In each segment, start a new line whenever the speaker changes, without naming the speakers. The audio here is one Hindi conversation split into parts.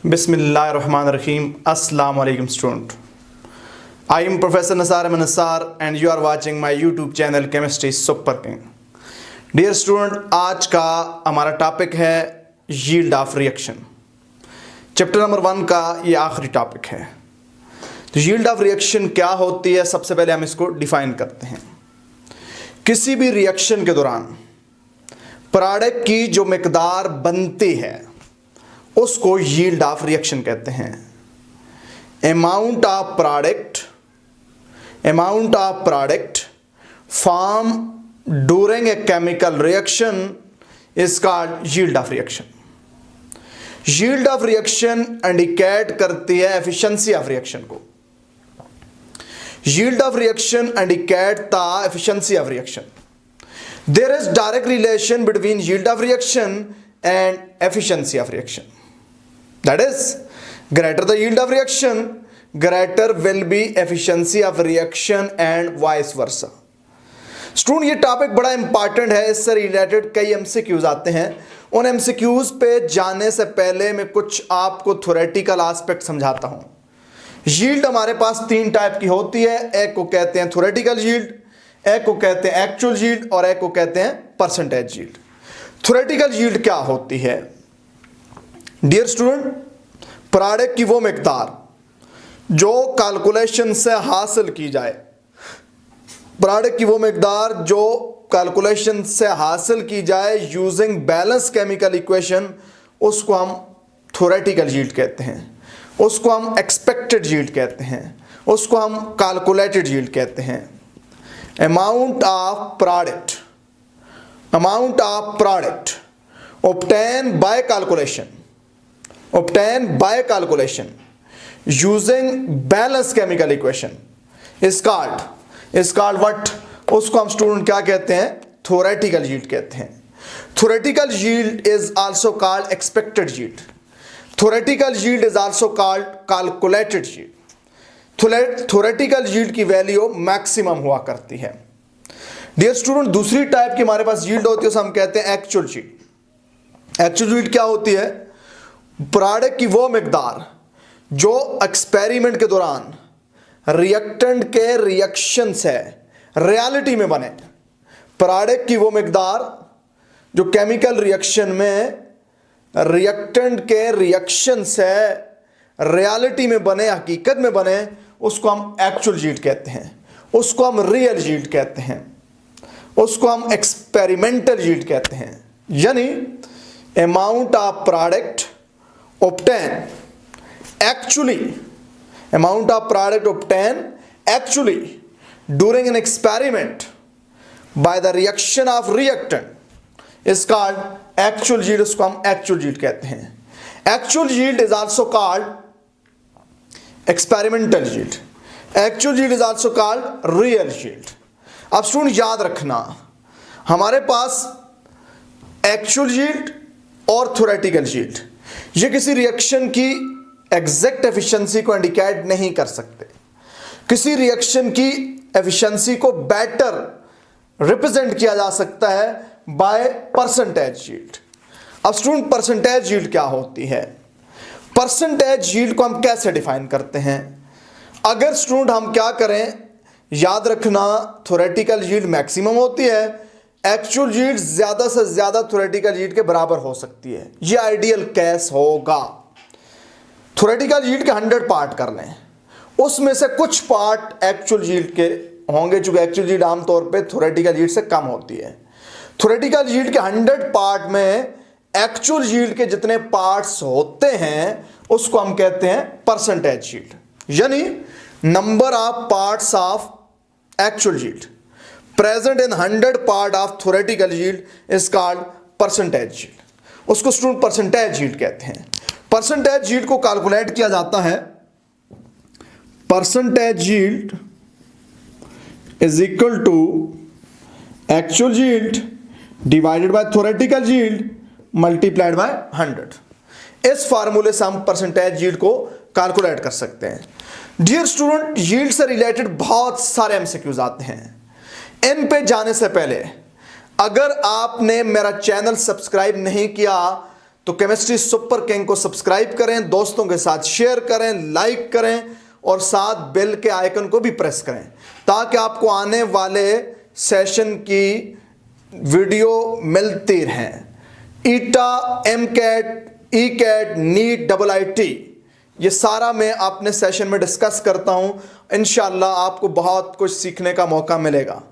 Bismillahirrahmanirrahim. Assalamu alaikum student. I am Professor Nasar Ahmed Nassar and you are watching my YouTube channel Chemistry Super King. Dear student, आज का हमारा टॉपिक है yield of reaction. Chapter number 1 का ये आखिरी टॉपिक है। तो यील्ड ऑफ रिएक्शन क्या होती है, सबसे पहले हम इसको डिफाइन करते हैं। किसी भी रिएक्शन के दौरान प्रोडक्ट की जो मिकदार बनती है उसको यील्ड ऑफ रिएक्शन कहते हैं। Amount of product form during a chemical reaction is called yield of reaction. Yield of reaction indicate करती है एफिशिएंसी ऑफ रिएक्शन को। Yield of reaction indicate the efficiency of reaction. There is direct relation between yield of reaction and efficiency of reaction. That is, greater the yield of reaction, greater will be efficiency of reaction and vice versa. Student, ये टॉपिक बड़ा इंपॉर्टेंट है, इससे रिलेटेड कई एमसीक्यूज आते हैं। उन एमसीक्यूज पे जाने से पहले मैं कुछ आपको थ्योरेटिकल एस्पेक्ट समझाता हूँ। यील्ड हमारे पास 3 टाइप की होती है। एक को कहते हैं थ्योरेटिकल यील्ड, एक को कहते हैं एक्चुअल यील्ड और एक को कहते हैं परसेंटेज यील्ड। थ्योरेटिकल यील्ड क्या होती है? डियर स्टूडेंट, प्रोडक्ट की वो मिकदार जो कैलकुलेशन से हासिल की जाए, प्रोडक्ट की वो मिकदार जो कैलकुलेशन से हासिल की जाए यूजिंग बैलेंस केमिकल इक्वेशन, उसको हम थ्योरेटिकल यील्ड कहते हैं, उसको हम एक्सपेक्टेड यील्ड कहते हैं, उसको हम कैलकुलेटेड यील्ड कहते हैं। Amount of product obtained by calculation using balanced chemical equation is called what? उसको हम स्टूडेंट क्या कहते हैं? थ्योरेटिकल यील्ड कहते हैं। Theoretical yield is also called expected yield. Theoretical yield is also called calculated yield. Theoretical yield की वैल्यू मैक्सिमम हुआ करती है। डियर स्टूडेंट, दूसरी टाइप की हमारे पास यील्ड होती है, उसे हम कहते हैं एक्चुअल यील्ड। एक्चुअल यील्ड क्या होती है? प्रोडक्ट की वो मिकदार जो एक्सपेरिमेंट के दौरान रिएक्टेंट के रिएक्शन से रियलिटी में बने। प्रोडक्ट की वो मिकदार जो केमिकल रिएक्शन में रिएक्टेंट के रिएक्शन से रियलिटी में बने, हकीकत में बने, उसको हम एक्चुअल यील्ड कहते हैं, उसको हम रियल यील्ड कहते हैं, उसको हम एक्सपेरिमेंटल यील्ड कहते हैं। यानी amount of product obtain actually during an experiment by the reaction of reactant is called actual yield, उसको हम एक्चुअल यील्ड कहते हैं। Actual yield is also called experimental yield. Actual yield is also called real yield. अब स्टूडेंट याद रखना, हमारे पास एक्चुअल यील्ड और थ्योरेटिकल यील्ड ये किसी रिएक्शन की एग्जैक्ट एफिशिएंसी को इंडिकेट नहीं कर सकते। किसी रिएक्शन की एफिशिएंसी को बेटर रिप्रेजेंट किया जा सकता है बाय परसेंटेज यील्ड। अब स्टूडेंट, परसेंटेज यील्ड क्या होती है? परसेंटेज यील्ड को हम कैसे डिफाइन करते हैं? अगर स्टूडेंट हम क्या करें, याद रखना, थ्योरेटिकल यील्ड मैक्सिमम होती है, एक्चुअल यील्ड ज्यादा से ज्यादा थ्योरेटिकल यील्ड के बराबर हो सकती है। ये आइडियल केस होगा। थ्योरेटिकल यील्ड के 100 पार्ट कर लें, उसमें से कुछ पार्ट एक्चुअल यील्ड के होंगे, चूंकि एक्चुअल यील्ड आमतौर पे थ्योरेटिकल यील्ड से कम होती है। थ्योरेटिकल यील्ड के 100 पार्ट में एक्चुअल यील्ड के जितने पार्ट्स होते हैं उसको हम कहते हैं परसेंटेज यील्ड। यानी number of parts of actual yield present in 100 part of theoretical yield is called percentage yield. उसको स्टूडेंट परसेंटेज यील्ड कहते हैं। परसेंटेज यील्ड को कैलकुलेट किया जाता है, percentage yield is equal to actual yield divided by theoretical yield multiplied by 100। इस फार्मूले से हम परसेंटेज यील्ड को कैलकुलेट कर सकते हैं। डियर स्टूडेंट, यील्ड से रिलेटेड बहुत सारे एमसीक्यूज आते हैं। इन पे जाने से पहले अगर आपने मेरा चैनल सब्सक्राइब नहीं किया तो केमिस्ट्री सुपर किंग को सब्सक्राइब करें, दोस्तों के साथ शेयर करें, लाइक करें और साथ बेल के आइकन को भी प्रेस करें ताकि आपको आने वाले सेशन की वीडियो मिलती रहें। ईटा, एमकैट, ईकैट, नीट, IIT, ये सारा मैं अपने सेशन में डिस्कस करता हूं। इंशाल्लाह आपको बहुत कुछ सीखने का मौका मिलेगा।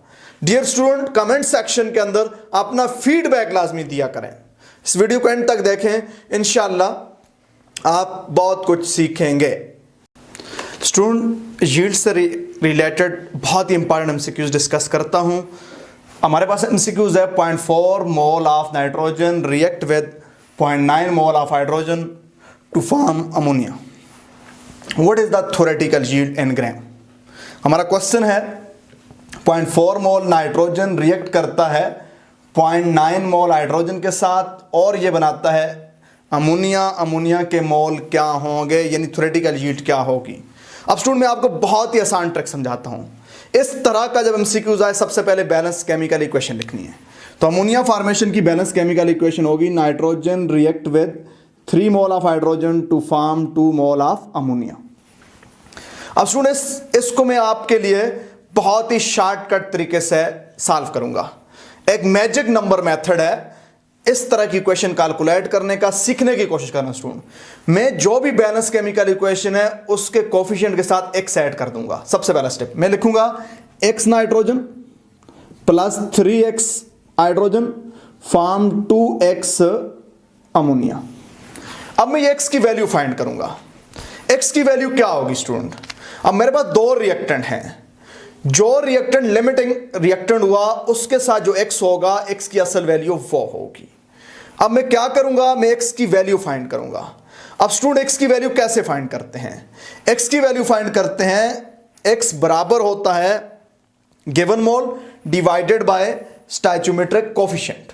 डियर स्टूडेंट, कमेंट सेक्शन के अंदर अपना फीडबैक लाजमी दिया करें। इस वीडियो को एंड तक देखें, इंशाल्लाह आप बहुत कुछ सीखेंगे। स्टूडेंट, यील्ड से रिलेटेड बहुत ही इंपॉर्टेंट MCQs डिस्कस करता हूं। हमारे पास MCQs है 0.4 mole of nitrogen react with 0.9 mole of hydrogen to form ammonia. What is the theoretical yield in gram? हमारा क्वेश्चन है 0.4 मोल नाइट्रोजन रिएक्ट करता है 0.9 मोल हाइड्रोजन के साथ और ये बनाता है अमोनिया। अमोनिया के मोल क्या होंगे, यानी थ्योरेटिकल यील्ड क्या होगी? अब स्टूडेंट, मैं आपको बहुत ही आसान ट्रिक समझाता हूं। इस तरह का जब MCQs आए, सबसे पहले बैलेंस केमिकल इक्वेशन लिखनी है। तो अमोनिया फॉर्मेशन की बैलेंस केमिकल इक्वेशन होगी nitrogen react with 3 mole of hydrogen to form 2 mole of ammonia. अब स्टूडेंट, इसको मैं आपके लिए बहुत ही शॉर्टकट तरीके से सॉल्व करूंगा। एक मैजिक नंबर मेथड है इस तरह की इक्वेशन कैलकुलेट करने का, सीखने की कोशिश करना। स्टूडेंट, मैं जो भी बैलेंस केमिकल इक्वेशन है उसके कोफिशिएंट के साथ x ऐड कर दूंगा। सबसे पहला स्टेप मैं लिखूंगा x nitrogen plus 3x hydrogen form 2x ammonia. अब मैं x की वैल्यू फाइंड करूंगा। x की वैल्यू क्या होगी स्टूडेंट? अब मेरे पास दो रिएक्टेंट हैं। जो रिएक्टेंट लिमिटिंग रिएक्टेंट हुआ उसके साथ जो x होगा, x की असल वैल्यू वो होगी। अब मैं क्या करूंगा, मैं x की वैल्यू फाइंड करूंगा। अब स्टूडेंट, x की वैल्यू कैसे फाइंड करते हैं? x की वैल्यू फाइंड करते हैं, x बराबर होता है given mole divided by stoichiometric coefficient.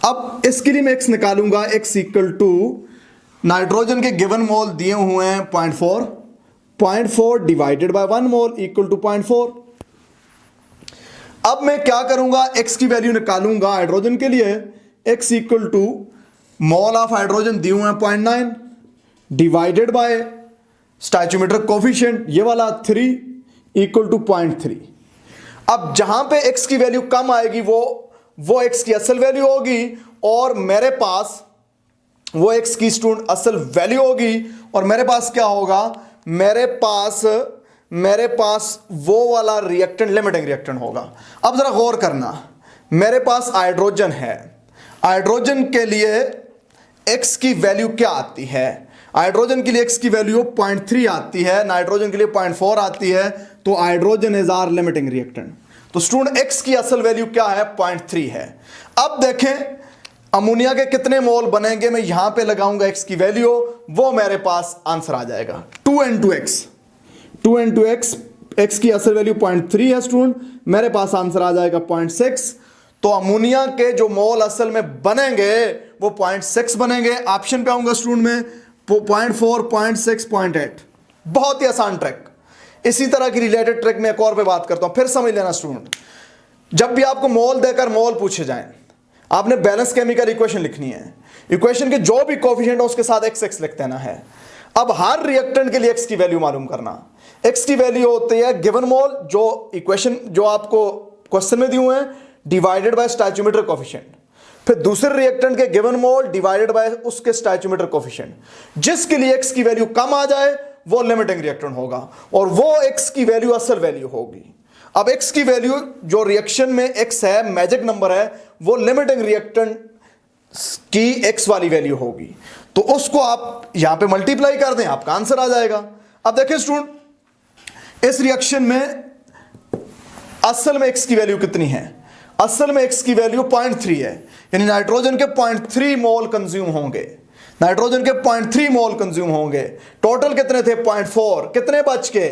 अब इसके लिए मैं x निकालूंगा, x इक्वल टू नाइट्रोजन के गिवन मोल दिए हुए हैं 0.4 divided by 1 mole equal to 0.4। अब मैं क्या करूंगा, x की वैल्यू निकालूंगा हाइड्रोजन के लिए, x equal to mole of hydrogen दिए हुए हैं 0.9 डिवाइडेड बाय स्टोइचियोमेट्रिक कोफिशिएंट ये वाला 3 इक्वल टू 0.3। अब जहां पे x की वैल्यू कम आएगी वो x की असल वैल्यू होगी और मेरे पास वो x की स्टूडेंट असल वैल्यू होगी और मेरे पास क्या होगा, मेरे पास वो वाला रिएक्टेंट लिमिटिंग रिएक्टेंट होगा। अब जरा गौर करना, मेरे पास हाइड्रोजन है, हाइड्रोजन के लिए x की वैल्यू क्या आती है? हाइड्रोजन के लिए x की वैल्यू 0.3 आती है, नाइट्रोजन के लिए 0.4 आती है। तो hydrogen is our limiting reactant. तो स्टूडेंट, x की असल वैल्यू क्या है? 0.3 है। अब देखें अमोनिया के कितने मोल बनेंगे, मैं यहां पे लगाऊंगा x की वैल्यू, वो मेरे पास आंसर आ जाएगा 2 into x। x की असल वैल्यू 0.3 है स्टूडेंट, मेरे पास आंसर आ जाएगा 0.6। तो अमोनिया के जो मोल असल में बनेंगे वो 0.6 बनेंगे। ऑप्शन पे आऊंगा स्टूडेंट में 0.4, 0.6, 0.8। बहुत ही आसान ट्रिक। इसी तरह की रिलेटेड ट्रिक में एक और पे बात करता हूं, फिर समझ लेना स्टूडेंट। जब भी आपको मोल देकर मोल पूछे जाएं, आपने बैलेंस केमिकल इक्वेशन लिखनी है। इक्वेशन के जो भी कोफिशिएंट है उसके साथ x लिख देना है। अब हर रिएक्टेंट के लिए x की वैल्यू मालूम करना। x की वैल्यू होती है गिवन मोल, जो इक्वेशन जो आपको क्वेश्चन में दिए हुए हैं, डिवाइडेड बाय स्टोइचियोमेट्रिक कोफिशिएंट। फिर दूसरे रिएक्टेंट के गिवन मोल डिवाइडेड बाय उसके स्टोइचियोमेट्रिक कोफिशिएंट। जिसके लिए x की वैल्यू कम आ जाए वो लिमिटिंग रिएक्टेंट होगा और वो x की वैल्यू असल वैल्यू होगी। अब x की वैल्यू जो रिएक्शन में x है, मैजिक नंबर है, वो लिमिटिंग रिएक्टेंट की x वाली वैल्यू होगी। तो उसको आप यहां पे मल्टीप्लाई कर दें, आपका आंसर आ जाएगा। अब देखिए स्टूडेंट, इस रिएक्शन में असल में x की वैल्यू कितनी है? असल में x की वैल्यू 0.3 है, यानी नाइट्रोजन के 0.3 मोल कंज्यूम होंगे। नाइट्रोजन के 0.3 मोल कंज्यूम होंगे। टोटल कितने थे? 0.4। कितने बच के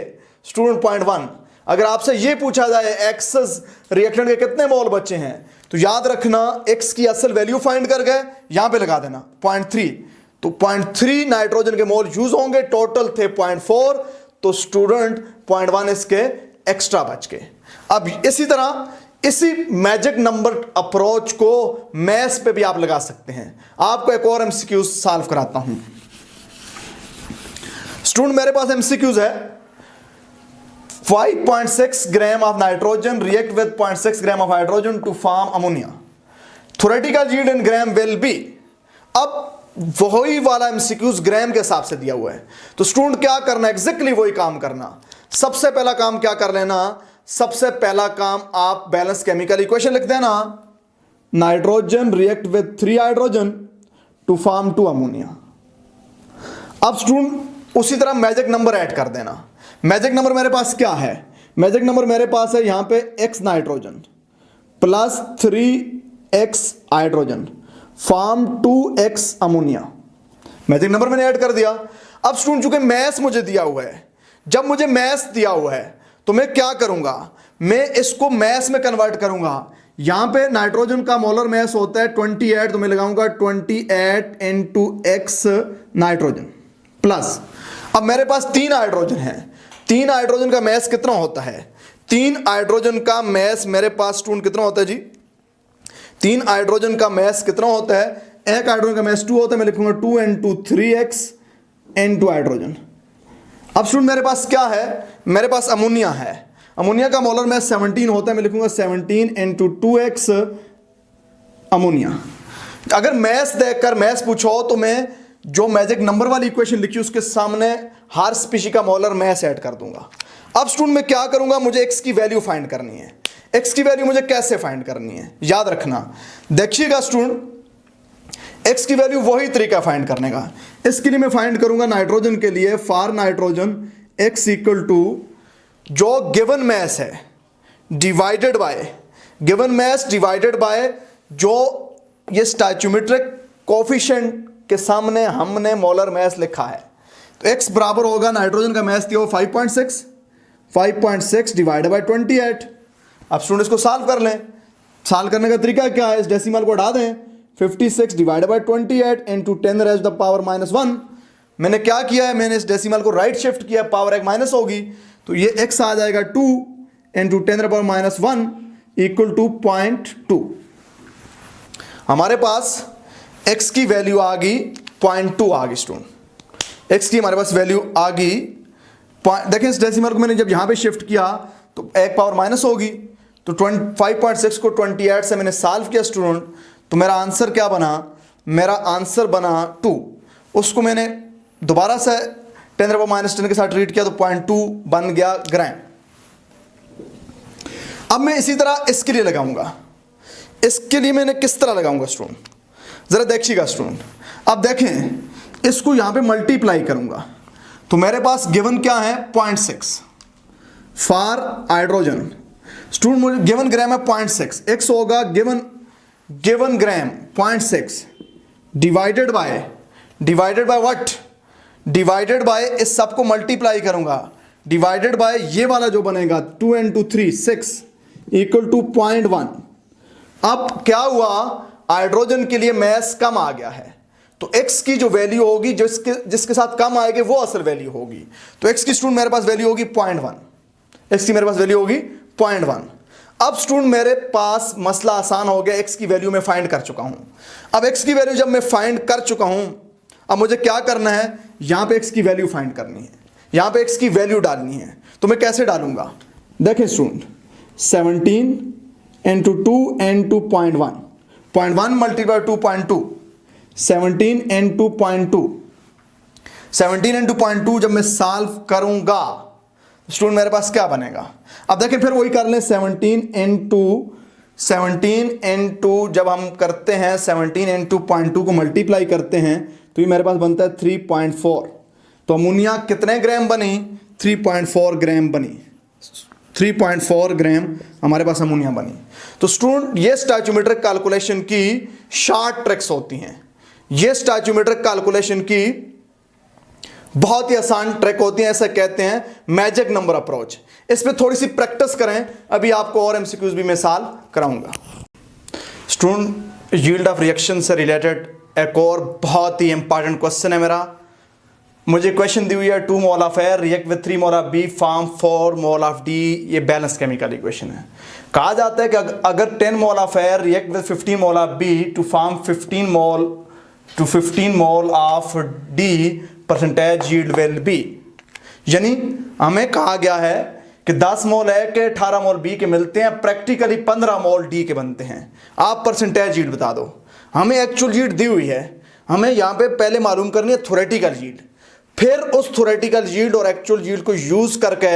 स्टूडेंट? 0.1। अगर आपसे ये पूछा जाए एक्सेस रिएक्टेंट के कितने मोल बचे हैं, तो याद रखना x की असल वैल्यू फाइंड कर गए, यहां पे लगा देना 0.3। तो 0.3 नाइट्रोजन के मोल यूज होंगे, टोटल थे 0.4। तो स्टूडेंट 0.1 इसके एक्स्ट्रा बच गए। अब इसी तरह इसी मैजिक नंबर अप्रोच को मैथ्स पे भी आप लगा सकते हैं। आपको एक और एमसीक्यूज सॉल्व कराता हूं। स्टूडेंट मेरे पास एमसीक्यूज है 5.6 gram of nitrogen react with 0.6 gram of hydrogen to form ammonia, theoretical yield in gram will be. अब वही वाला एमसीक्यूज ग्राम के हिसाब से दिया हुआ है, तो स्टूडेंट क्या करना, एग्जैक्टली वही काम करना। सबसे पहला काम क्या कर लेना, सबसे पहला काम आप बैलेंस केमिकल इक्वेशन लिख देना, nitrogen react with 3 hydrogen to form 2 ammonia. अब स्टूडेंट उसी तरह मैजिक नंबर ऐड कर देना। मैजिक नंबर मेरे पास क्या है, मैजिक नंबर मेरे पास है यहां पे x nitrogen plus 3x hydrogen form 2x ammonia. Magic number मैंने ऐड कर दिया। अब स्टूडेंट चूंकि मैथ्स मुझे दिया हुआ है, जब मुझे मैथ्स दिया हुआ है तो मैं क्या करूंगा, मैं इसको मैथ्स में कन्वर्ट करूंगा। यहां पे नाइट्रोजन का मोलर मैस होता है 28, तो मैं लगाऊंगा 28 into x नाइट्रोजन प्लस, अब मेरे पास 3 हाइड्रोजन है, 3 हाइड्रोजन का मैस कितना होता है, 3 हाइड्रोजन का मैस मेरे पास स्टूडेंट कितना होता है जी, 3 हाइड्रोजन का मैस कितना होता है, एक हाइड्रोजन का मैस 2 होता है, मैं लिखूंगा 2 into 3x into हाइड्रोजन। अब स्टूडेंट मेरे पास क्या है, मेरे पास अमोनिया है, अमोनिया का मोलर मैस 17 होता है, मैं लिखूंगा 17 into 2x अमोनिया। अगर मैस देखकर मैस पूछो तो मैं जो मैजिक नंबर वाली इक्वेशन लिखी उसके सामने हर स्पीशी का मोलर मैस ऐड कर दूंगा। अब स्टूडेंट मैं क्या करूंगा, मुझे x की वैल्यू फाइंड करनी है। x की वैल्यू मुझे कैसे फाइंड करनी है, याद रखना, देखिएगा स्टूडेंट, x की वैल्यू वही तरीका फाइंड करने का। इसके लिए मैं फाइंड करूंगा नाइट्रोजन के लिए, for nitrogen x equal to जो गिवन मैस है divided by, given mass divided by जो ये स्टोइचियोमेट्रिक कोफिशिएंट के सामने हमने मोलर मैस लिखा है। तो x बराबर होगा, नाइट्रोजन का मैस दिया हो 5.6 डिवाइडेड बाय 28। अब स्टूडेंट इसको सॉल्व कर लें। सॉल्व करने का तरीका क्या है, इस डेसिमल को हटा दें, 56 divided by 28 into 10 raise to the power -1। मैंने क्या किया है, मैंने इस डेसिमल को राइट शिफ्ट किया, पावर एक माइनस होगी, तो ये x आ जाएगा 2 into 10 to the power -1 equal to 0.2। हमारे पास x की वैल्यू आ गई 0.2 आ गई स्टूडेंट, x की हमारे पास वैल्यू आ गई। देखें इस डेसिमल को मैंने जब यहाँ पे शिफ्ट किया तो एक पावर माइनस होगी, तो 5.6 को 28 से मैंने सॉल्व किया स्टूडेंट, तो मेरा आंसर क्या बना, मेरा आंसर बना 2। उसको मैंने दोबारा से 10⁻10 के साथ रीड किया तो 0.2 बन गया ग्राम। अब मैं इसी तरह इसके लिए लगाऊंगा, इसके लिए मैंने किस तरह लगाऊंगा स्टूडेंट, जरा देखिएगा स्टूडेंट। अब देखें इसको यहां पे मल्टीप्लाई करूंगा, तो मेरे पास गिवन क्या है 0.6 फॉर हाइड्रोजन। स्टूडेंट मुझे गिवन ग्राम है 0.6, x होगा given gram 0.6 divided by what, divided by इस सब को मल्टीप्लाई करूंगा, डिवाइडेड बाय ये वाला जो बनेगा 2 into 3 6 इक्वल टू 0.1। अब क्या हुआ, हाइड्रोजन के लिए मैस कम आ गया है, तो x की जो वैल्यू होगी जिसके साथ कम आएगी वो असल वैल्यू होगी। तो x की स्टूडेंट मेरे पास वैल्यू होगी 0.1, x की मेरे पास वैल्यू होगी 0.1। अब स्टूडेंट मेरे पास मसला आसान हो गया, x की वैल्यू मैं फाइंड कर चुका हूं। अब x की वैल्यू जब मैं फाइंड कर चुका हूं, अब मुझे क्या करना है, यहां पे x की वैल्यू फाइंड करनी है, यहां पे x की वैल्यू डालनी है। तो मैं कैसे डालूंगा, देखें student 17 into 2 into 0.1, 0.1 multiply 2.2, 17 into 0.2, 17 into 0.2 जब मैं सॉल्व करूंगा स्टूडेंट मेरे पास क्या बनेगा। अब देखें फिर वही कर लें, 17 into जब हम करते हैं 17 into 0.2 को मल्टीप्लाई करते हैं तो ये मेरे पास बनता है 3.4। तो अमोनिया कितने ग्राम बनी, 3.4 ग्राम बनी, 3.4 ग्राम हमारे पास अमोनिया बनी। तो स्टूडेंट ये स्टोइचियोमेट्रिक कैलकुलेशन की शॉर्ट ट्रिक्स होती हैं, ये स्टोइचियोमेट्रिक कैलकुलेशन की बहुत ही आसान ट्रिक होती है, ऐसा कहते हैं मैजिक नंबर अप्रोच। इस पे थोड़ी सी प्रैक्टिस करें, अभी आपको और एमसीक्यूज भी मैं सॉल्व कराऊंगा। स्टूडेंट यील्ड ऑफ रिएक्शन से रिलेटेड एक और बहुत ही इंपॉर्टेंट क्वेश्चन है मेरा। मुझे क्वेश्चन दी हुई है 2 mole of air react with 3 mole of B form 4 mole of D, ये बैलेंस केमिकल इक्वेशन है। कहा जाता है कि अगर 10 mole of air react with 15 mole of B to form 15 mole of D, percentage yield will be. यानी हमें कहा गया है कि 10 मोल ए के 18 मोल बी के मिलते हैं, प्रैक्टिकली 15 मोल डी के बनते हैं। आप परसेंटेज यील्ड बता दो। हमें एक्चुअल यील्ड दी हुई है, हमें यहाँ पे पहले मालूम करनी है थ्योरेटिकल यील्ड, फिर उस थ्योरेटिकल यील्ड और एक्चुअल यील्ड को यूज करके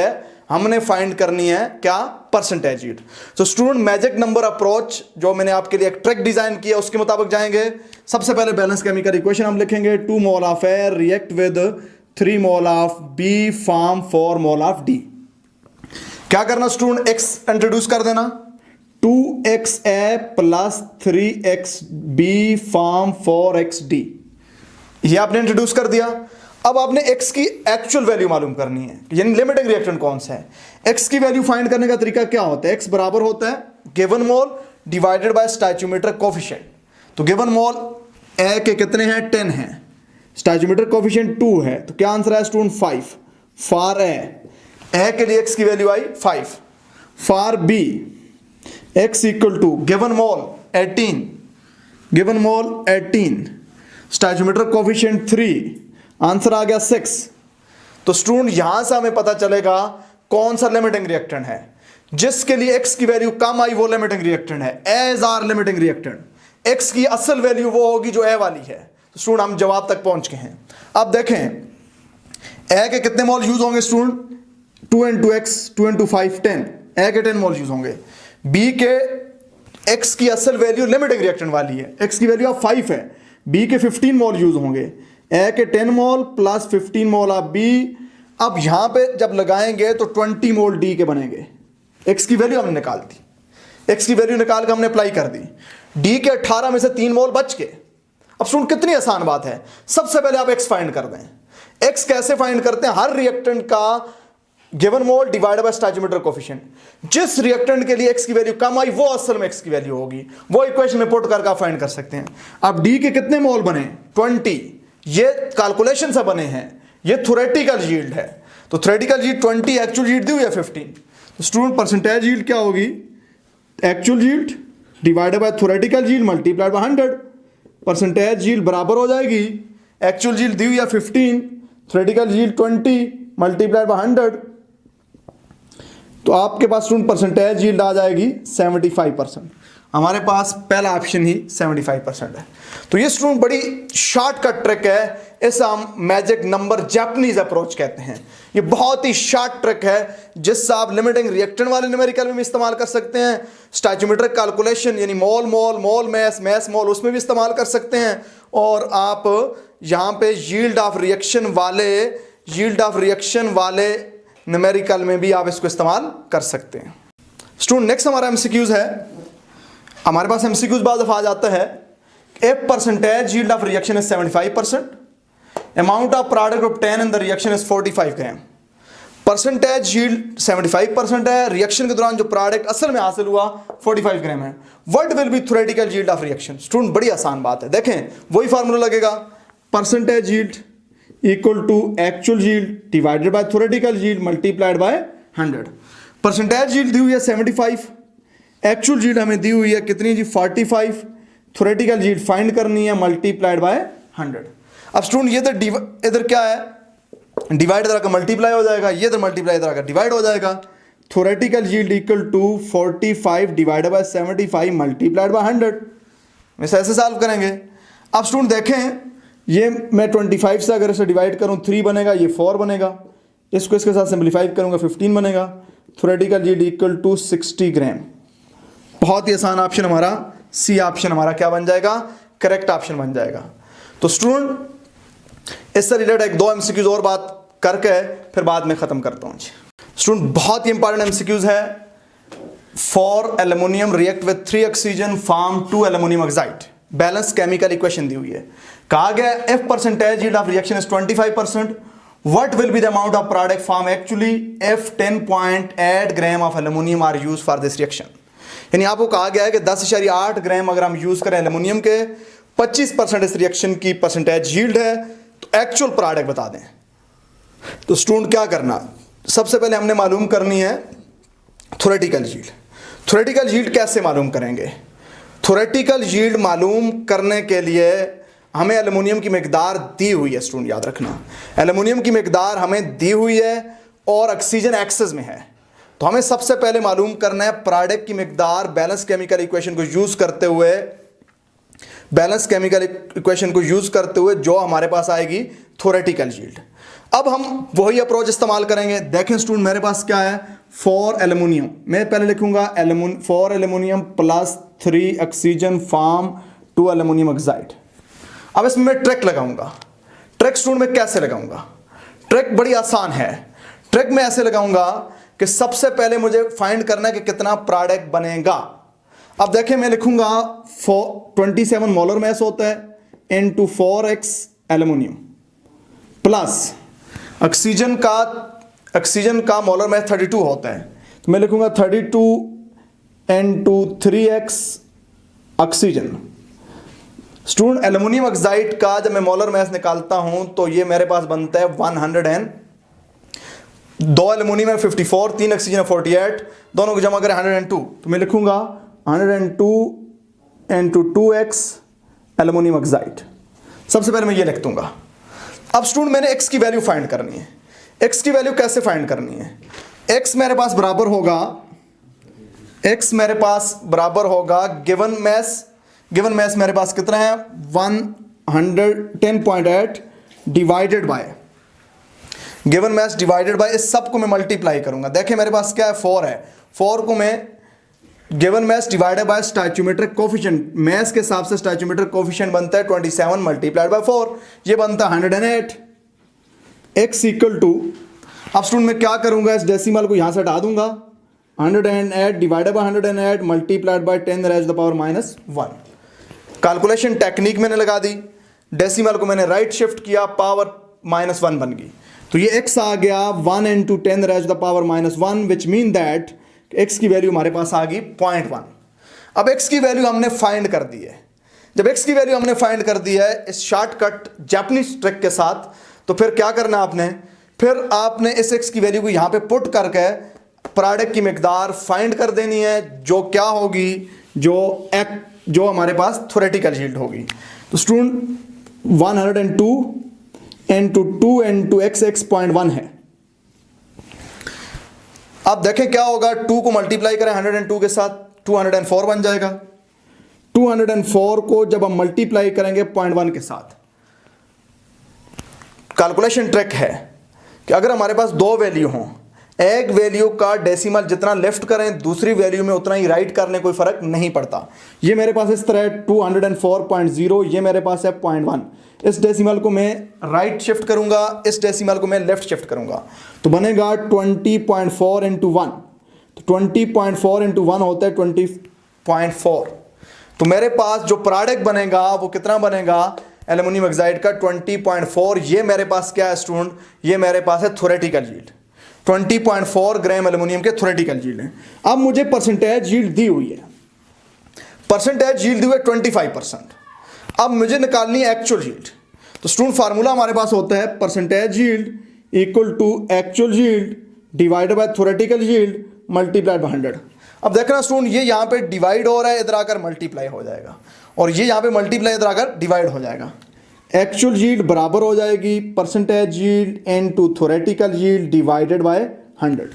हमने फाइंड करनी है क्या, परसेंटेज यील्ड। तो स्टूडेंट मैजिक नंबर अप्रोच जो मैंने आपके लिए एक ट्रैक डिजाइन किया उसके मुताबिक जाएंगे। सबसे पहले बैलेंस केमिकल इक्वेशन हम लिखेंगे, 2 mole of air react with 3 mole of B form 4 mole of D. क्या करना स्टूडेंट, एक्स इंट्रोड्यूस कर देना, 2xa plus 3xb form 4xd, ये आपने इंट्रोड्यूस कर दिया। अब आपने x की एक्चुअल वैल्यू मालूम करनी है, यानी लिमिटिंग रिएक्टेंट कौन सा है। x की वैल्यू फाइंड करने का तरीका क्या होता है, x बराबर होता है given mole divided by stoichiometric coefficient. तो गिवन मोल a के कितने हैं, 10 हैं, स्टोइचियोमेट्रिक कोफिशिएंट 2 है, तो क्या आंसर है स्टूडेंट 5 फॉर a के लिए x की वैल्यू आई 5, for b x equal to given mole 18, given mole 18, stoichiometric coefficient 3, answer आ गया 6। तो स्टूडेंट यहां से हमें पता चलेगा कौन सा लिमिटिंग रिएक्टेंट है। जिसके लिए x की वैल्यू कम आई वो लिमिटिंग रिएक्टेंट है, as our limiting reactant. x की असल वैल्यू वो होगी जो a वाली है। तो स्टूडेंट हम जवाब तक पहुंच गए हैं। अब देखें a के कितने मोल यूज होंगे student, 2 into x 2 into 5 10, a के 10 मोल यूज होंगे। b के x की असल वैल्यू लिमिटिंग रिएक्टेंट वाली है, x की वैल्यू अब 5 है, b के 15 मोल यूज होंगे, a के 10 मोल प्लस 15 मोल ऑफ b। अब यहां पे जब लगाएंगे तो 20 मोल d के बनेंगे। x की वैल्यू हमने निकाल दी, x की वैल्यू निकाल के हमने अप्लाई कर दी, d के 18 में से 3 मोल बच गए। अब सुन कितनी आसान बात है, सबसे पहले आप x फाइंड कर दें। x कैसे फाइंड करते हैं, हर रिएक्टेंट का given mole divided by stoichiometric coefficient. जिस रिएक्टेंट के लिए x की वैल्यू कम आई वो असल में x की वैल्यू होगी, वो इक्वेशन में पुट करके आप फाइंड कर सकते हैं। अब d के कितने मोल बने, 20, ये कैलकुलेशन से बने हैं, ये थ्योरेटिकल यील्ड है। तो थ्योरेटिकल यील्ड 20, एक्चुअल यील्ड दी हुई है 15। तो स्टूडेंट परसेंटेज यील्ड क्या होगी, actual yield divided by theoretical yield multiplied by 100। Percentage yield बराबर हो जाएगी, एक्चुअल यील्ड दी हुई है 15, थ्योरेटिकल यील्ड 20 मल्टीप्लाइड बाय 100। तो आपके पास स्टूडेंट परसेंटेज यील्ड आ जाएगी 75%। हमारे पास पहला ऑप्शन ही 75% है। तो ये स्टूडेंट बड़ी शॉर्टकट ट्रिक है, इसे हम मैजिक नंबर जापानीज अप्रोच कहते हैं। ये बहुत ही शॉर्ट ट्रिक है जिससे आप लिमिटिंग रिएक्टेंट वाले न्यूमेरिकल में भी इस्तेमाल कर सकते हैं, स्टोइचियोमेट्रिक कैलकुलेशन यानी मोल मोल मोल मैस मैस मोल उसमें भी इस्तेमाल कर सकते हैं, और आप यहाँ पे यील्ड ऑफ रिएक्शन वाले न्यूमेरिकल में भी आप इसको इस्तेमाल कर सकते हैं। स्टूडेंट नेक्स्ट हमारा एमसीक्यूज है। हमारे पास एमसीक्यूज बाद दफा आ जाता है, if percentage yield of reaction is 75%, amount of product obtained in the reaction is 45 gram. Percentage yield 75% है, रिएक्शन के दौरान जो प्रोडक्ट असल में हासिल हुआ 45 ग्राम है। What will be theoretical yield of reaction. Student बड़ी आसान बात है, देखें वही फार्मूला लगेगा, percentage yield equal to actual yield divided by theoretical yield multiplied by 100। Percentage yield दी हुई है 75, एक्चुअल यील्ड हमें दी हुई है कितनी जी 45, थ्योरेटिकल यील्ड फाइंड करनी है मल्टीप्लाइड बाय 100। अब स्टूडेंट ये इधर क्या है, डिवाइड इधर का मल्टीप्लाई हो जाएगा, ये इधर मल्टीप्लाई इधर का डिवाइड हो जाएगा। Theoretical yield equal to 45 divided by 75 multiplied by 100। वैसे ऐसे सॉल्व करेंगे। अब स्टूडेंट देखें, ये मैं 25 से अगर इसे डिवाइड करूं 3 बनेगा, ये 4 बनेगा, इसको इसके साथ सिंप्लीफाई करूंगा 15 बनेगा। थ्योरेटिकल यील्ड इक्वल टू 60 ग्राम। बहुत ही आसान ऑप्शन हमारा सी ऑप्शन हमारा क्या बन जाएगा, करेक्ट ऑप्शन बन जाएगा। तो स्टूडेंट इससे रिलेटेड एक 2 एमसीक्यूज और बात करके फिर बाद में खत्म करता हूं। स्टूडेंट बहुत ही इंपॉर्टेंट एमसीक्यूज है। 4 aluminium react with 3 oxygen form 2 aluminium oxide. Balance chemical equation दी हुई है, कहा गया if percentage yield of reaction is 25%, what will be the amount of product form actually if 10.8 gram of aluminium are used for this reaction. यानी आपको कहा गया है कि 10.8 ग्राम अगर हम यूज करें एल्युमिनियम के, 25% इस रिएक्शन की परसेंटेज यील्ड है, तो एक्चुअल प्रोडक्ट बता दें। तो स्टूडेंट क्या करना, सबसे पहले हमने मालूम करनी है थ्योरेटिकल यील्ड। थ्योरेटिकल यील्ड कैसे मालूम करेंगे? थ्योरेटिकल यील्ड मालूम करने के लिए हमें एल्युमिनियम की मिकदार दी हुई है। स्टूडेंट याद रखना, एल्युमिनियम की मिकदार हमें दी हुई है और ऑक्सीजन एक्सेस में है। तो हमें सबसे पहले मालूम करना है प्रोडक्ट की मिकदार बैलेंस केमिकल इक्वेशन को यूज करते हुए, बैलेंस केमिकल इक्वेशन को यूज करते हुए जो हमारे पास आएगी थ्योरेटिकल यील्ड। अब हम वही अप्रोच इस्तेमाल करेंगे। देखें स्टूडेंट, मेरे पास क्या है, फॉर एल्युमिनियम, मैं पहले लिखूंगा for aluminium plus 3 oxygen form 2 aluminium oxide. अब इसमें मैं ट्रिक लगाऊंगा। ट्रिक स्टूडेंट में कैसे लगाऊंगा? ट्रिक बड़ी आसान है। ट्रिक में ऐसे लगाऊंगा कि सबसे पहले मुझे फाइंड करना है कि कितना प्रोडक्ट बनेगा। अब देखिए मैं लिखूंगा 27 मोलर मास होता है into 4x aluminium plus oxygen का मोलर मास 32 होता है, तो मैं लिखूंगा 32 into 3x oxygen. Student aluminium oxide का जब मैं मोलर मास निकालता हूं तो ये मेरे पास बनता है 2 एल्युमिनियम है 54, 3 ऑक्सीजन है 48, दोनों को जमा करें 102, तो मैं लिखूंगा 102 इनटू 2x एल्युमिनियम ऑक्साइड। सबसे पहले मैं ये लिख दूंगा। अब स्टूडेंट मैंने x की वैल्यू फाइंड करनी है। x की वैल्यू कैसे फाइंड करनी है? x मेरे पास बराबर होगा गिवन मैस मेरे पास कितना है 110.8 divided by given mass divided bye इस सब को मैं मल्टीप्लाई करूंगा। देखिए मेरे पास क्या है 4 है, 4 को मैं given mass divided by stoichiometric coefficient, mass के हिसाब से स्टोइचियोमेट्रिक कोफिशिएंट बनता है 27 मल्टीप्लाइड बाय 4, ये बनता है 108। x इक्वल टू, अब स्टूडेंट मैं क्या करूंगा, इस डेसिमल को यहां से हटा दूंगा, 108 divided by 108 multiplied by 10 raised to the power -1। Calculation technique मैंने लगा दी, डेसिमल को मैंने राइट शिफ्ट किया, पावर -1 बन गई, तो ये x आ गया 1 into 10 raised to the power -1, which mean that x की वैल्यू हमारे पास आ गई 0.1। अब x की वैल्यू हमने फाइंड कर दी है। जब x की वैल्यू हमने फाइंड कर दी है इस शॉर्टकट जापानीज ट्रिक के साथ, तो फिर क्या करना आपने, फिर आपने इस x की वैल्यू को यहाँ पे पुट करके प्रोडक्ट की मिकदार फाइंड कर देनी है, जो क्या होगी, जो हमारे पास थ्योरेटिकल यील्ड होगी। तो स्टूडेंट 102 इनटू 2 इनटू x 0.1 है। अब देखें क्या होगा, 2 को मल्टीप्लाई करें 102 के साथ 204 बन जाएगा। 204 को जब हम मल्टीप्लाई करेंगे 0.1 के साथ, कैलकुलेशन ट्रिक है कि अगर हमारे पास दो वैल्यू हों, एक वैल्यू का डेसिमल जितना लेफ्ट करें दूसरी वैल्यू में उतना ही राइट करने कोई फर्क नहीं पड़ता। ये मेरे पास इस तरह 204.0, ये मेरे पास है 0.1। इस डेसिमल को मैं राइट शिफ्ट करूंगा, इस डेसिमल को मैं लेफ्ट शिफ्ट करूंगा, तो बनेगा 20.4 इंटू 1। तो 20.4 इंटू 1 होता है 20.4। तो मेरे पास जो प्रोडक्ट बनेगा वो कितना बनेगा एल्युमिनियम ऑक्साइड का 20.4। ये मेरे पास क्या है स्टूडेंट, ये मेरे पास है थ्योरेटिकल यील्ड। 20.4 ग्राम एल्युमिनियम के थ्योरेटिकल यील्ड है। अब मुझे परसेंटेज यील्ड दी हुई है, परसेंटेज यील्ड दी हुई है 25%। अब मुझे निकालनी है एक्चुअल यील्ड। तो स्टूडेंट फार्मूला हमारे पास होता है percentage yield equal to actual yield divided by theoretical yield multiplied by 100। अब देखना स्टूडेंट, ये यहाँ पे डिवाइड हो रहा है, इधर आकर मल्टीप्लाई हो जाएगा, और ये यहाँ पे मल्टीप्लाई इधर आकर डिवाइड हो जाएगा। एक्चुअल यील्ड बराबर हो जाएगी percentage yield into theoretical yield divided by 100।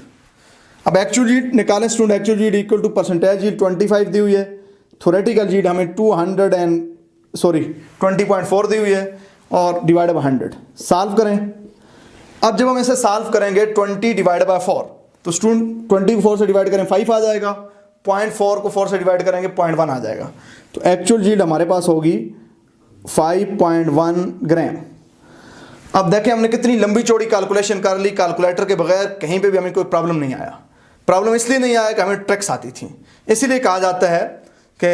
अब एक्चुअल यील्ड निकालें student, actual yield equal to percentage yield 25 दी हुई है, थ्योरेटिकल यील्ड हमें 20.4 दी हुई है और डिवाइड बाय 100। सॉल्व करें। अब जब हम इसे सॉल्व करेंगे 20 डिवाइड बाय 4, तो स्टूडेंट 20 को 4 से डिवाइड करें 5 आ जाएगा, 0.4 को 4 से डिवाइड करेंगे 0.1 आ जाएगा। तो एक्चुअल यील्ड हमारे पास होगी 5.1 ग्राम। अब देखें हमने कितनी लंबी चौड़ी कैलकुलेशन कर ली, कैलकुलेटर के बगैर कहीं पे भी हमें कोई प्रॉब्लम नहीं आया। प्रॉब्लम इसलिए नहीं आया कि हमें ट्रिक्स आती थी, इसीलिए कहा जाता है कि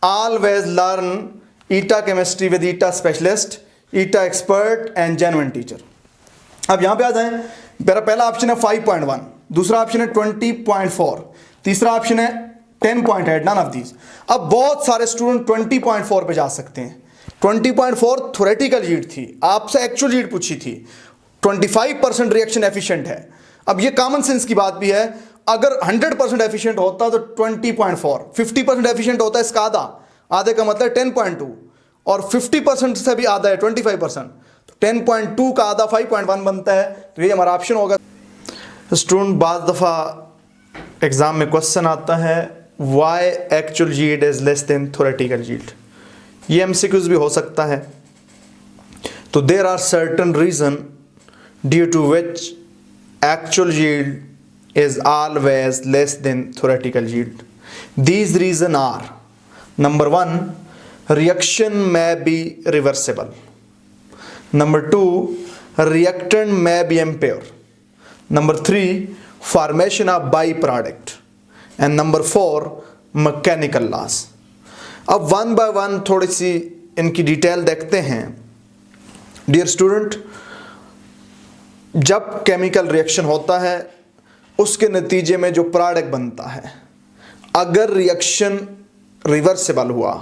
always learn eta chemistry with eta specialist, eta expert and genuine teacher. अब यहाँ पे आ जाएं, मेरा पहला ऑप्शन है 5.1, दूसरा ऑप्शन है 20.4, तीसरा ऑप्शन है 10.8, नन ऑफ दीज। अब बहुत सारे स्टूडेंट 20.4 पे जा सकते हैं। 20.4 थ्योरेटिकल यील्ड थी, आपसे एक्चुअल यील्ड पूछी थी, 25% रिएक्शन एफिशिएंट है। अब ये कॉमन सेंस की बात भी है, अगर 100% एफिशिएंट होता तो 20.4, 50% एफिशिएंट होता है इसका आधा, आधे का मतलब 10.2, और 50% से भी आधा है 25%, तो 10.2 का आधा 5.1 बनता है, तो ये हमारा ऑप्शन होगा। स्टूडेंट बाद दफ़ा एग्जाम में क्वेश्चन आता है why actual yield is less than theoretical yield, ये एमसीक्यूज भी हो सकता है। तो there are certain reason due to which actual yield is always less than theoretical yield. These reason are, number 1, reaction may be reversible, number 2, reactant may be impure, number 3, formation of byproduct, and number 4, mechanical loss। अब वन बाय वन थोड़ी सी इनकी डिटेल देखते हैं। डियर स्टूडेंट, जब केमिकल रिएक्शन होता है उसके नतीजे में जो प्रोडक्ट बनता है, अगर रिएक्शन रिवर्सिबल हुआ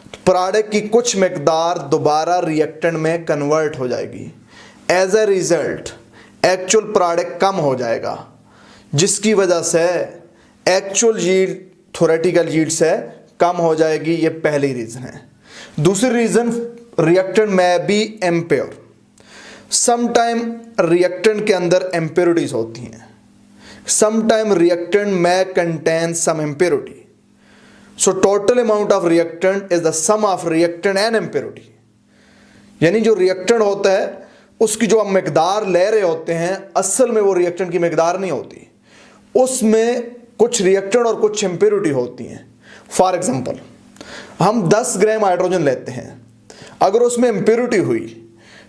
तो प्रोडक्ट की कुछ मकदार दोबारा रिएक्टेंट में कन्वर्ट हो जाएगी। As a result actual product कम हो जाएगा, जिसकी वजह से एक्चुअल यील्ड थ्योरेटिकल यील्ड से कम हो जाएगी। ये पहली रीज़न है। दूसरी रीज़न, रिएक्टेंट में भी इम्प्योर। समटाइम रिएक्टेंट के अंदर इम्प्योरिटीज होती हैं, समटाइम रिएक्टेंट में contain some impurity. So total amount of reactant is the sum of reactant and impurity. यानी जो रिएक्टेंट होता है उसकी जो हम मकदार ले रहे होते हैं, असल में वो रिएक्टेंट की मकदार नहीं होती, उसमें कुछ रिएक्टेंट और कुछ इम्प्योरिटी होती हैं। फॉर एग्जांपल, हम 10 ग्राम हाइड्रोजन लेते हैं, अगर उसमें इम्प्योरिटी हुई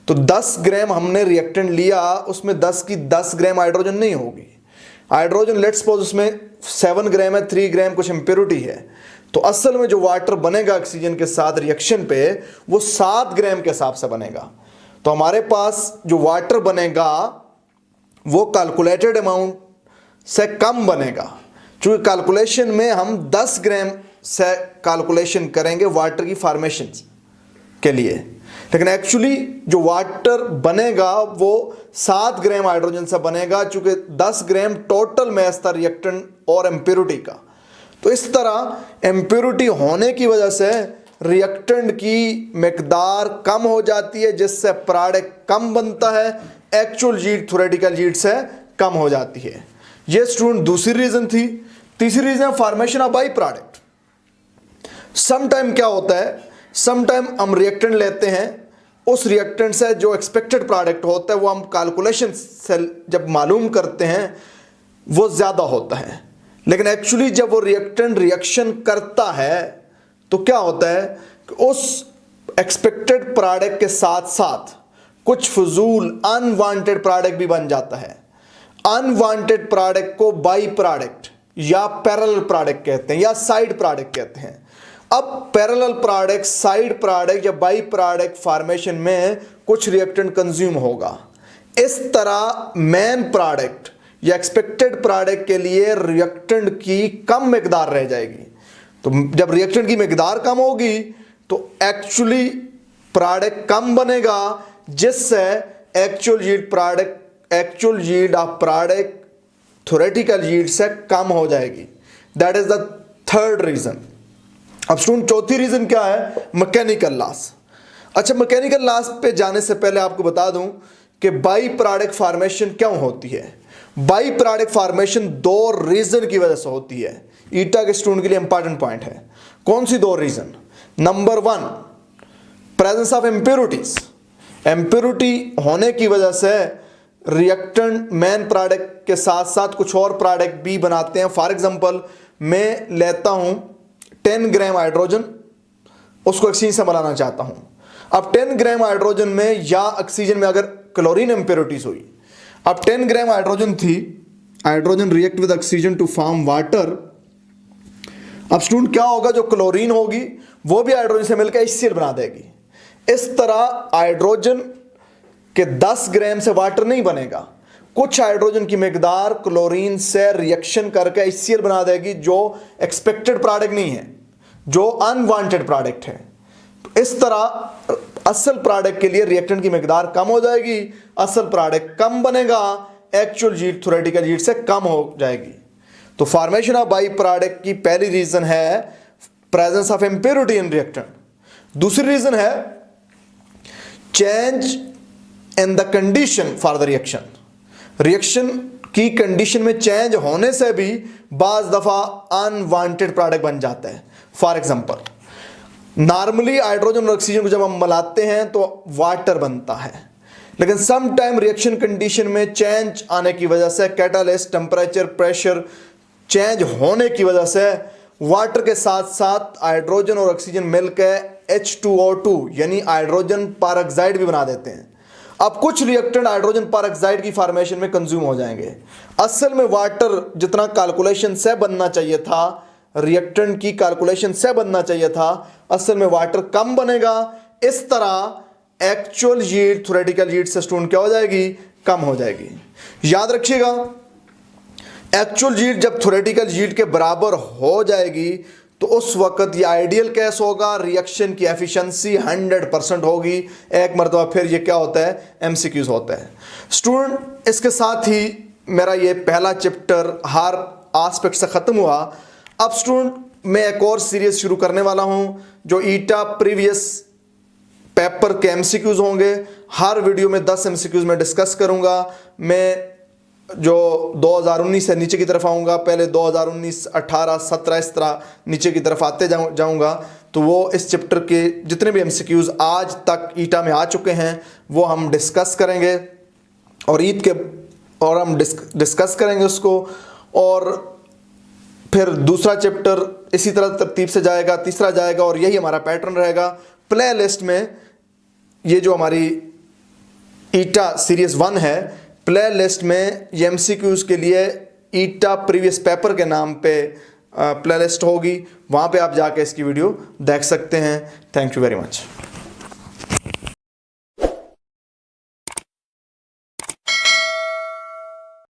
तो 10 ग्राम हमने रिएक्टेंट लिया, उसमें 10 की 10 ग्राम हाइड्रोजन नहीं होगी। हाइड्रोजन लेट्स सपोज उसमें 7 ग्राम है, 3 ग्राम कुछ इम्प्योरिटी है, तो असल में जो वाटर बनेगा ऑक्सीजन के साथ रिएक्शन पे वो 7 ग्राम के हिसाब से बनेगा। तो हमारे पास जो वाटर बनेगा वो कैलकुलेटेड अमाउंट से कम बनेगा, क्योंकि कैलकुलेशन में हम 10 ग्राम से कैलकुलेशन करेंगे वाटर की फॉर्मेशन के लिए, लेकिन एक्चुअली जो वाटर बनेगा वो 7 ग्राम हाइड्रोजन से बनेगा, चूंकि 10 ग्राम टोटल मैस था रिएक्टेंट और इम्प्योरिटी का। तो इस तरह इम्प्योरिटी होने की वजह से रिएक्टेंट की मकदार कम हो जाती है, जिससे प्रोडक्ट कम बनता है, एक्चुअल यील्ड थ्योरेटिकल यील्ड से कम हो जाती है। ये स्टूडेंट दूसरी रीजन थी। तीसरी reason formation of by product. Sometime क्या होता है, समटाइम हम रिएक्टेंट लेते हैं, उस रिएक्टेंट से जो एक्सपेक्टेड प्रोडक्ट होता है वो हम कैलकुलेशन से जब मालूम करते हैं वो ज़्यादा होता है, लेकिन एक्चुअली जब वो रिएक्टेंट रिएक्शन करता है तो क्या होता है कि उस एक्सपेक्टेड प्रोडक्ट के साथ साथ कुछ फजूल अनवांटेड प्रोडक्ट भी बन जाता है। अनवांटेड प्रोडक्ट को बाई प्रोडक्ट या पैरेलल प्रोडक्ट कहते हैं या साइड प्रोडक्ट कहते हैं। अब पैरेलल प्रोडक्ट, साइड प्रोडक्ट या बाई प्रोडक्ट फॉर्मेशन में कुछ रिएक्टेंट कंज्यूम होगा। इस तरह मेन प्रोडक्ट या एक्सपेक्टेड प्रोडक्ट के लिए रिएक्टेंट की कम मकदार रह जाएगी। तो जब रिएक्टेंट की मकदार कम होगी तो एक्चुअली प्रोडक्ट कम बनेगा, जिससे actual yield of product theoretical yield से कम हो जाएगी। That is the third reason. अब स्टूडेंट चौथी रीजन क्या है, मैकेनिकल लॉस। अच्छा, मैकेनिकल लॉस पे जाने से पहले आपको बता दूं कि बाई प्रोडक्ट फॉर्मेशन क्यों होती है। बाई प्रोडक्ट फॉर्मेशन 2 रीजन की वजह से होती है। ईटा के स्टूडेंट के लिए इंपॉर्टेंट पॉइंट है। कौन सी 2 reason? Number 1, presence of impurities. Impurity होने की वजह से रिएक्टेंट मेन प्रोडक्ट के साथ साथ कुछ और प्रोडक्ट भी बनाते हैं। फॉर एग्जांपल, मैं लेता हूं 10 ग्राम हाइड्रोजन, उसको ऑक्सीजन से मिलाना चाहता हूं। अब 10 ग्राम हाइड्रोजन में या ऑक्सीजन में अगर क्लोरीन इम्प्योरिटीज हुई, अब 10 ग्राम हाइड्रोजन थी, hydrogen react with oxygen to form water. अब स्टूडेंट क्या होगा, जो क्लोरीन होगी वो भी हाइड्रोजन से मिलकर HCl बना देगी। इस तरह हाइड्रोजन के 10 ग्राम से वाटर नहीं बनेगा, कुछ हाइड्रोजन की मकदार क्लोरीन से रिएक्शन करके HCl बना देगी, जो एक्सपेक्टेड प्रोडक्ट नहीं है, जो अनवांटेड प्रोडक्ट है। तो इस तरह असल प्रोडक्ट के लिए रिएक्टेंट की मकदार कम हो जाएगी, असल प्रोडक्ट कम बनेगा, एक्चुअल यील्ड थ्योरेटिकल यील्ड से कम हो जाएगी। तो फॉर्मेशन ऑफ बाई प्रोडक्ट की पहली रीजन है presence of impurity in reactant, दूसरी रीजन है change in the condition for the reaction. Reaction की कंडीशन में चेंज होने से भी बाज दफा अनवांटेड प्रोडक्ट बन जाता है। फॉर एग्जांपल, नॉर्मली हाइड्रोजन और ऑक्सीजन को जब हम मिलाते हैं तो वाटर बनता है, लेकिन सम टाइम रिएक्शन कंडीशन में चेंज आने की वजह से, कैटालिस्ट, टेम्परेचर, प्रेशर चेंज होने की वजह से वाटर के साथ साथ हाइड्रोजन और ऑक्सीजन मिलकर H2O2 यानी हाइड्रोजन परऑक्साइड भी बना देते हैं। अब कुछ रिएक्टेंट हाइड्रोजन परऑक्साइड की फॉर्मेशन में कंज्यूम हो जाएंगे। असल में वाटर जितना कैलकुलेशन से बनना चाहिए था, रिएक्टेंट की कैलकुलेशन से बनना चाहिए था, असल में वाटर कम बनेगा। इस तरह एक्चुअल यील्ड थ्योरेटिकल यील्ड से स्टूडेंट क्या हो जाएगी, कम हो जाएगी। याद रखिएगा, एक्चुअल यील्ड जब थ्योरेटिकल यील्ड के बराबर हो जाएगी तो उस वक्त ये आइडियल केस होगा, रिएक्शन की एफिशिएंसी 100% होगी। एक मरतबा फिर ये क्या होता है, MCQs होता है। स्टूडेंट, इसके साथ ही मेरा ये पहला चैप्टर हर एस्पेक्ट से ख़त्म हुआ। अब स्टूडेंट मैं एक और सीरीज शुरू करने वाला हूँ जो ईटा प्रीवियस पेपर के MCQs होंगे। हर वीडियो में 10 MCQs में डिस्कस करूँगा। मैं जो 2019 से नीचे की तरफ आऊँगा, पहले 2019, 18, 17 इस तरह नीचे की तरफ आते जाऊँगा। तो वो इस चैप्टर के जितने भी MCQs आज तक ईटा में आ चुके हैं वो हम डिस्कस करेंगे और हम डिस्कस करेंगे उसको। और फिर दूसरा चैप्टर इसी तरह तरतीब से जाएगा, तीसरा जाएगा, और यही हमारा पैटर्न रहेगा। प्ले लिस्ट में ये जो हमारी ईटा सीरीज 1 है, प्ले लिस्ट में ये MCQs के लिए ईटा प्रीवियस पेपर के नाम पे प्ले लिस्ट होगी, वहाँ पे आप जाके इसकी वीडियो देख सकते हैं। Thank you very much.